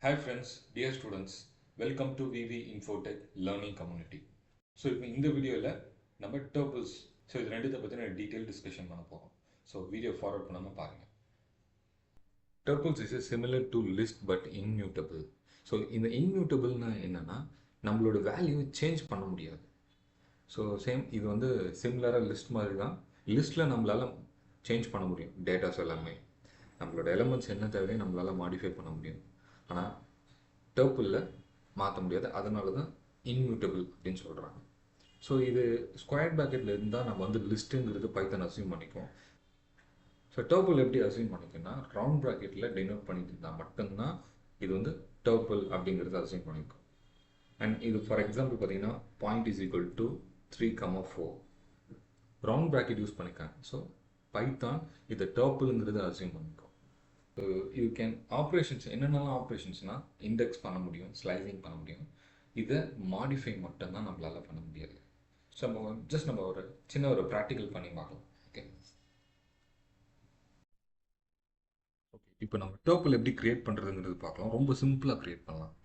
Hi friends, dear students, welcome to VV Infotech Learning Community. So இப்போ இந்த வீடியோவில் நம்ம டர்பிள்ஸ் இது ரெண்டுத்தை பற்றின டீட்டெயில் டிஸ்கஷன் பண்ண போகிறோம். ஸோ வீடியோ ஃபார்வர்ட் பண்ணாமல் பாருங்கள். Tuples is similar to list but immutable. So இந்த இன்மியூட்டபிள்னா என்னென்னா நம்மளோட வேல்யூ சேஞ்ச் பண்ண முடியாது. ஸோ சேம் இது வந்து சிமிலராக லிஸ்ட் மாதிரி தான். லிஸ்ட்டில் நம்மளால் சேஞ்ச் பண்ண முடியும் டேட்டாஸ் எல்லாமே. நம்மளோட எலமெண்ட்ஸ் என்ன தேவையோ நம்மளால் மாடிஃபை பண்ண முடியும். ஆனால் டர்பிளில் மாற்ற முடியாது. அதனால தான் இன்மியூட்டபிள் அப்படின்னு சொல்கிறாங்க. ஸோ இது ஸ்கொயர் ப்ராக்கெட்டில் இருந்தால் நம்ம வந்து லிஸ்ட்டுங்கிறது பைத்தான் அசியூம் பண்ணிக்குவோம். ஸோ டர்பிள் எப்படி அசியூம் பண்ணிக்கோன்னா ரவுண்ட் ப்ராக்கெட்டில் டினோட் பண்ணிட்டு இருந்தால் மட்டும்தான் இது வந்து டர்பிள் அப்படிங்கிறது அசியூம் பண்ணிக்கும். அண்ட் இது ஃபார் எக்ஸாம்பிள் பார்த்தீங்கன்னா point is equal to 3,4 round bracket use பண்ணிக்காங்க. ஸோ பைத்தான் இது டர்பிள்ங்கிறது அசியூம் பண்ணிக்கும். யூ கேன் ஆப்ரேஷன்ஸ் என்னென்னலாம் ஆப்ரேஷன்ஸ்னால் இண்டெக்ஸ் பண்ண முடியும், ஸ்லைசிங் பண்ண முடியும். இதை மாடிஃபை மட்டும்தான் நம்மளால் பண்ண முடியாது. ஸோ நம்ம ஒரு சின்ன ஒரு ப்ராக்டிக்கல் பண்ணி பார்க்கலாம். ஓகே இப்போ நம்ம டர்பிள் எப்படி க்ரியேட் பண்ணுறதுங்கிறது பார்க்கலாம். ரொம்ப சிம்பிளாக க்ரியேட் பண்ணலாம்.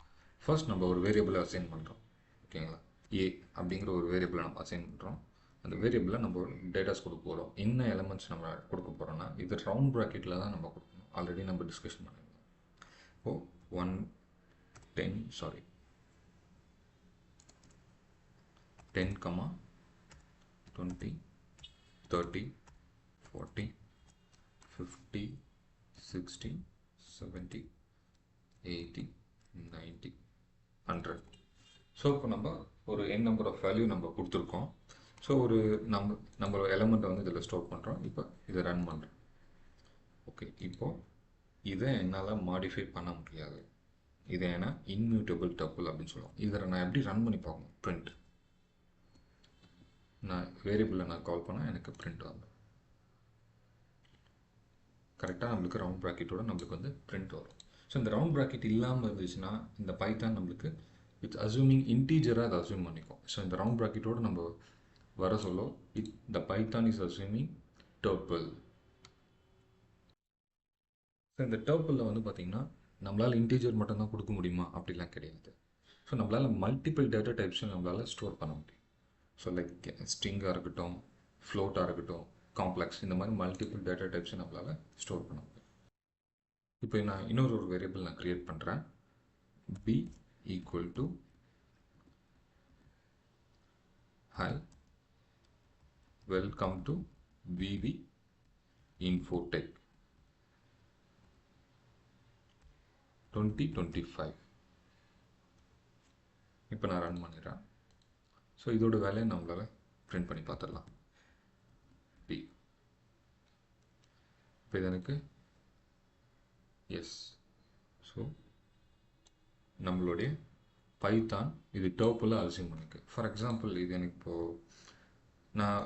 ஃபர்ஸ்ட் நம்ம ஒரு வேரியபிளை அசைன் பண்ணுறோம். ஓகேங்களா, ஏ அப்படிங்கிற ஒரு வேரியபிளை நம்ம அசைன் பண்ணுறோம். அந்த வேரியபிளில் நம்ம டேட்டாஸ் கொடுக்க போகிறோம். என்ன எலமெண்ட்ஸ் நம்ம கொடுக்க போகிறோம்னா இது ரவுண்ட் ப்ராக்கெட்டில் தான் நம்ம கொடுக்கணும். ஆல்ரெடி நம்ம டிஸ்கஷன் பண்ணியிருந்தோம். இப்போது 10 20 30 40 50 60 70 80 90 100. ஸோ இப்போ நம்ம ஒரு n நம்பர் ஆஃப் வேல்யூ நம்ம கொடுத்துருக்கோம். ஸோ ஒரு நம்மளோட எலமெண்ட்டை வந்து இதில் ஸ்டோர் பண்ணுறோம். இப்போ இதை ரன் பண்ணுறோம். ஓகே, இப்போது இதை என்னால் மாடிஃபை பண்ண முடியாது. இதை ஏன்னா இன்மியூட்டபிள் டர்பிள் அப்படின்னு சொல்லுவோம். இதை நான் எப்படி ரன் பண்ணி பார்க்கணும். பிரிண்ட் நான் வேரியபிளில் நான் கால் பண்ணால் எனக்கு பிரிண்ட் ஆகும். கரெக்டாக நம்மளுக்கு ரவுண்ட் ப்ராக்கெட்டோட நம்மளுக்கு வந்து பிரிண்ட் வரும். ஸோ இந்த ரவுண்ட் ப்ராக்கெட் இல்லாமல் இருந்துச்சுன்னா இந்த பைத்தான் நம்மளுக்கு இட்ஸ் அசூமிங் இன்டீஜராக அதை அசூம் பண்ணிக்கும். ஸோ இந்த ரவுண்ட் ப்ராக்கெட்டோட நம்ம வர சொல்ல the Python is assuming tuple. So இந்த டர்பிளில் வந்து பார்த்திங்கன்னா நம்மளால் இன்டீஜர் மட்டும்தான் கொடுக்க முடியுமா அப்படிலாம் கிடையாது. ஸோ நம்மளால் மல்டிபிள் டேட்டா டைப்ஸும் நம்மளால் ஸ்டோர் பண்ண முடியும். ஸோ லைக் ஸ்ட்ரிங்காக இருக்கட்டும், ஃப்ளோட்டாக இருக்கட்டும், காம்ப்ளெக்ஸ், இந்த மாதிரி மல்டிபிள் டேட்டா டைப்ஸை நம்மளால் ஸ்டோர் பண்ண முடியும். இப்போ நான் இன்னொரு வேரியபிள் நான் க்ரியேட் பண்ணுறேன். B equal to hi welcome to VV Infotech 2025. இப்போ நான் ரன் பண்ணிடுறேன். ஸோ இதோட வேலையை நம்மளால் பிரிண்ட் பண்ணி பார்த்துடலாம். பி இப்போ இது எனக்கு எஸ். ஸோ நம்மளுடைய பைத்தான் இது டர்பிளாக அசியூம் பண்ணிருக்கு. ஃபார் எக்ஸாம்பிள் இது எனக்கு இப்போது நான்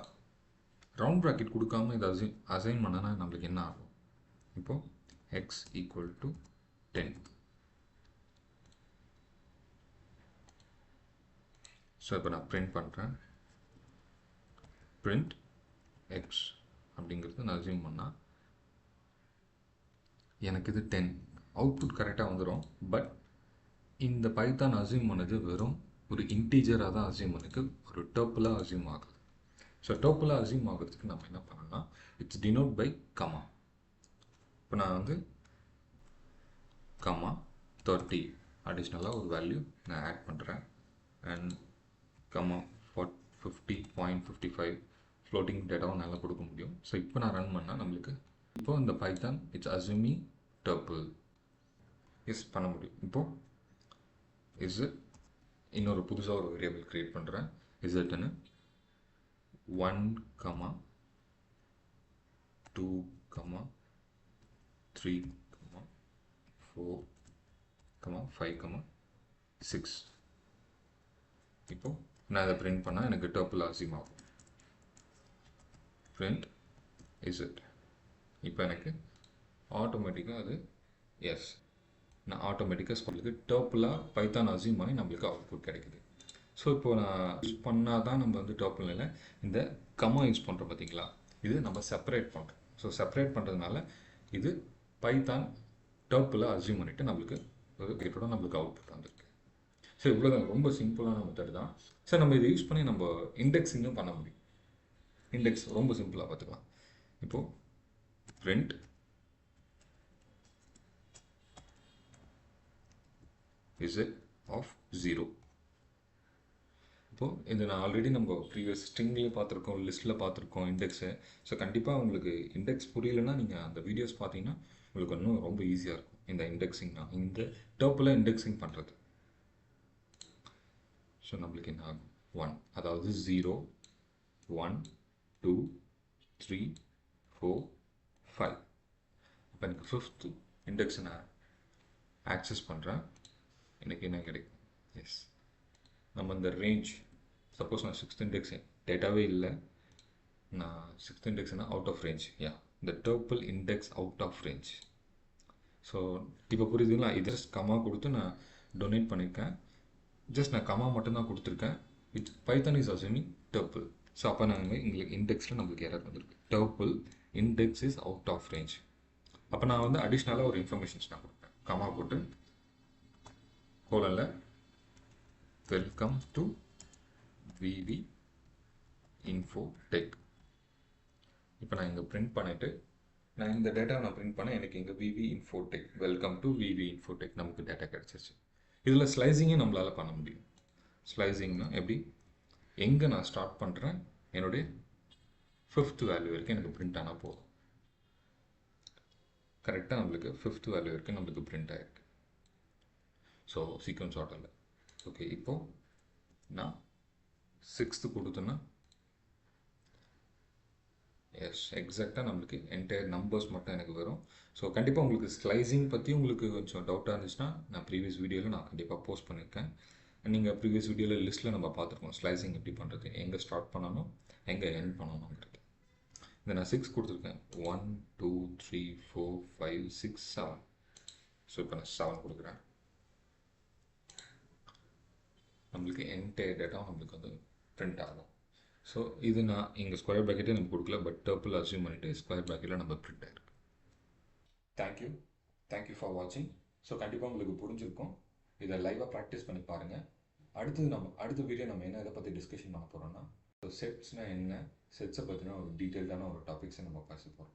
ரவுண்ட் ப்ராக்கெட் கொடுக்காம இதை அசைன் பண்ணனா நம்மளுக்கு என்ன ஆகும். இப்போது எக்ஸ் ஈக்குவல் டு 10. ஸோ இப்போ நான் பிரிண்ட் பண்ணுறேன். பிரிண்ட் எக்ஸ் அப்படிங்கிறது நான் அசியூம் பண்ணால் எனக்கு இது 10 அவுட்புட் கரெக்டாக வந்துடும். பட் இந்த பைத்தான் அசியூம் பண்ணது வெறும் ஒரு இன்டீஜராக தான் அசியூம் பண்ணிருக்கு, ஒரு டர்பிளாக அசியூம் ஆகுது. ஸோ டர்பிளாக அசியூம் ஆகிறதுக்கு நம்ம என்ன பண்ணோம்னா இட்ஸ் டினோட் பை கமா. இப்போ நான் வந்து கமா 30 அடிஷ்னலாக ஒரு வேல்யூ நான் ஆட் பண்ணுறேன். அண்ட் கமா 50.55 ஃப்ளோட்டிங் டேட்டாவும் நல்லா கொடுக்க முடியும். ஸோ இப்போ நான் ரன் பண்ணால் நம்மளுக்கு இப்போ இந்த பைத்தான் இட்ஸ் அசூமிங் டர்பிள் இஸ் பண்ண முடியும். இப்போது இஸ் இன்னொரு புதுசாக ஒரு வேரியபிள் க்ரியேட் பண்ணுறேன். இஸ்ன்னு 1, 2, 3, 4, 5, 6. இப்போ நான் அதை பிரிண்ட் பண்ணால் எனக்கு டர்பிள் அசியூம் ஆகும். பிரிண்ட் இஸ்ட். இப்போ எனக்கு ஆட்டோமேட்டிக்காக அது எஸ். நான் ஆட்டோமேட்டிக்காக ஸ்கூலுக்கு டர்பிளாக பைத்தான் அசியூம் பண்ணி நம்மளுக்கு அவுட்புட் கிடைக்குது. ஸோ இப்போ நான் யூஸ் பண்ணால் தான் நம்ம வந்து டர்பிள் இல்லை, இந்த கமா யூஸ் பண்ணுறோம் பார்த்தீங்களா, இது நம்ம செப்பரேட் பண்ணுறோம். ஸோ செப்பரேட் பண்ணுறதுனால இது பைத்தான் டர்பிளாக அசியூம் பண்ணிவிட்டு நம்மளுக்கு ஒரு கிரிக்கெட்டோட நம்மளுக்கு அவுட்புட் வந்திருக்கு. ஸோ இவ்வளோதான், ரொம்ப சிம்பிளான மெத்தட் தான். சார் நம்ம இதை யூஸ் பண்ணி நம்ம இண்டெக்ஸிங்கும் பண்ண முடியும். இண்டெக்ஸ் ரொம்ப சிம்பிளாக பார்த்துக்கலாம். இப்போது print visit of 0. இப்போது இது நான் ஆல்ரெடி நம்ம ப்ரீவியஸ் ஸ்ட்ரிங்லேயே பார்த்துருக்கோம், லிஸ்ட்டில் பார்த்துருக்கோம் இண்டெக்ஸு. ஸோ கண்டிப்பாக உங்களுக்கு இண்டெக்ஸ் புரியலைன்னா நீங்கள் அந்த வீடியோஸ் பார்த்தீங்கன்னா உங்களுக்கு இன்னும் ரொம்ப ஈஸியாக இருக்கும் இந்த இண்டெக்ஸிங்னா, இந்த டர்ப்பில் இண்டெக்ஸிங் பண்ணுறது. ஸோ நம்மளுக்கு என்ன ஆகும், 1, அதாவது 0, 1, 2, 3, 4, 5. இப்போ எனக்கு 5th இண்டெக்ஸை நான் ஆக்சஸ் பண்ணுறேன். எனக்கு என்ன கிடைக்கும், எஸ், நம்ம இந்த ரேஞ்ச், சப்போஸ் நான் 6th இண்டெக்ஸ் டேட்டாவே இல்லை, நான் 6th இண்டெக்ஸ்னால் அவுட் ஆஃப் ரேஞ்ச், யா, இந்த tuple index out of range. So இப்போ புரியுதுங்களா, இது ஜஸ்ட் கமா கொடுத்து நான் டொனேட் பண்ணியிருக்கேன். ஜஸ்ட் நான் கமா மட்டும்தான் கொடுத்துருக்கேன். With Python is assuming tuple. So அப்போ நாங்கள் எங்களுக்கு இண்டெக்ஸில் நம்மளுக்கு எரர் வந்திருக்கு, tuple index is out of range. அப்போ நான் வந்து அடிஷ்னலாக ஒரு இன்ஃபர்மேஷன்ஸ் நான் கொடுப்பேன், கமா போட்டு கோலனில் வெல்கம் டு விவி இன்ஃபோடெக். இப்போ நான் இங்கே பிரிண்ட் பண்ணிவிட்டு நான் இந்த டேட்டாவை நான் பிரிண்ட் பண்ணேன், எனக்கு இங்கே VV Infotech, welcome to VV Infotech நமக்கு டேட்டா கிடச்சிருச்சு. இதில் ஸ்லைசிங்கும் நம்மளால் பண்ண முடியும். ஸ்லைசிங்னா எப்படி, எங்கே நான் ஸ்டார்ட் பண்ணுறேன், என்னுடைய 5th வேல்யூ வரைக்கும் எனக்கு பிரிண்ட் ஆனால் போதும். கரெக்டாக நம்மளுக்கு 5th வேல்யூ வரைக்கும் நம்மளுக்கு பிரிண்ட் ஆகிருக்கு. ஸோ சீக்வன்ஸ் ஆர்டரில். ஓகே, இப்போது நான் 6th கொடுத்தேன்னா எஸ், எக்ஸாக்டாக நம்மளுக்கு என்டையர் நம்பர்ஸ் மட்டும் எனக்கு வரும். ஸோ கண்டிப்பாக உங்களுக்கு ஸ்லைசிங் பற்றி உங்களுக்கு கொஞ்சம் டவுட்டாக இருந்துச்சுன்னா நான் ப்ரீவியஸ் வீடியோவில் நான் கண்டிப்பாக போஸ்ட் பண்ணியிருக்கேன். நீங்கள் ப்ரீவியஸ் வீடியோவில் லிஸ்ட்டில் நம்ம பார்த்துருக்கோம் ஸ்லைசிங் எப்படி பண்ணுறது, எங்கே ஸ்டார்ட் பண்ணணும், எங்கே எண்ட் பண்ணணுங்கிறது. இதை நான் 6 கொடுத்துருக்கேன், 1, 2, 3, 4, 5, 6, 7. ஸோ இப்போ நான் 7 கொடுக்குறேன். நம்மளுக்கு என்டையர் டேட்டா நம்மளுக்கு வந்து பிரிண்ட் ஆகும். ஸோ இது நான் இங்கே ஸ்கொயர் ப்ராக்கெட்டே நம்ம கொடுக்கல, பட் டர்பிள் அஸ்யூம் பண்ணிவிட்டு ஸ்கொயர் ப்ராக்கெட்டில் நம்ம பிரிண்ட் ஆகிருக்கு. தேங்க்யூ ஃபார் வாட்சிங். ஸோ கண்டிப்பாக உங்களுக்கு புரிஞ்சிருக்கும். இதை லைவாக ப்ராக்டிஸ் பண்ணி பாருங்கள். அடுத்த வீடியோ நம்ம என்ன இதை பற்றி டிஸ்கஷன் பண்ண போகிறோம்னா, ஸோ செட்ஸ்னால் என்ன, செட்ஸை பற்றின ஒரு டீட்டெயில்டான ஒரு டாபிக்ஸை நம்ம பேச போகிறோம்.